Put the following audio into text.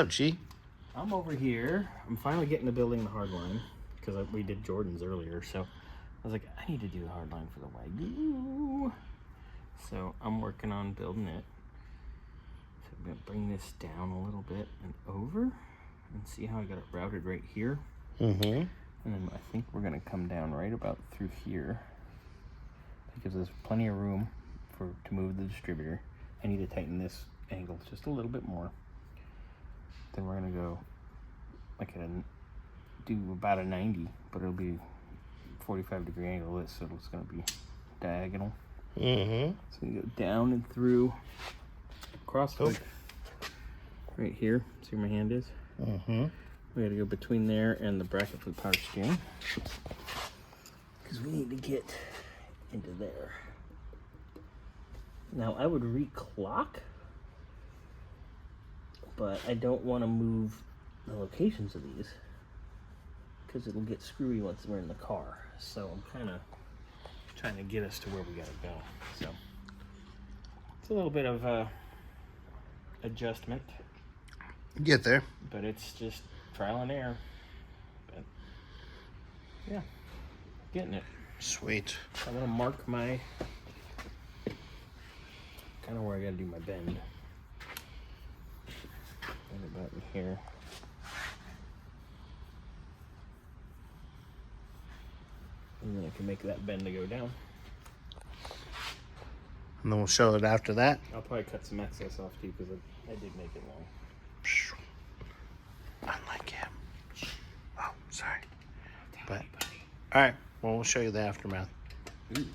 Oh, gee. I'm over here. I'm finally getting to building the hard line because we did Jordan's earlier. So I was like, I need to do the hard line for the Wagyu. So I'm working on building it. So I'm going to bring this down a little bit and over and see how I got it routed right here. Mm-hmm. And then I think we're going to come down right about through here. That gives us plenty of room to move the distributor. I need to tighten this angle just a little bit more. Then we're going to go like do about a 90, but it'll be 45-degree angle. So it's going to be diagonal. Mm-hmm. So you go down and through, across right here. See where my hand is? Mm-hmm. We got to go between there and the bracket for the power steering because we need to get into there. Now I would reclock, but I don't want to move the locations of these because it'll get screwy once we're in the car. So I'm kind of trying to get us to where we gotta go. So it's a little bit of adjustment. Get there. But it's just trial and error. But yeah, getting it. Sweet. I'm gonna mark my kind of where I gotta do my bend. Right about in here. And then I can make that bend to go down. And then we'll show it after that. I'll probably cut some excess off too because I did make it long. Unlike him. Oh, sorry. But all right, well, we'll show you the aftermath. Ooh.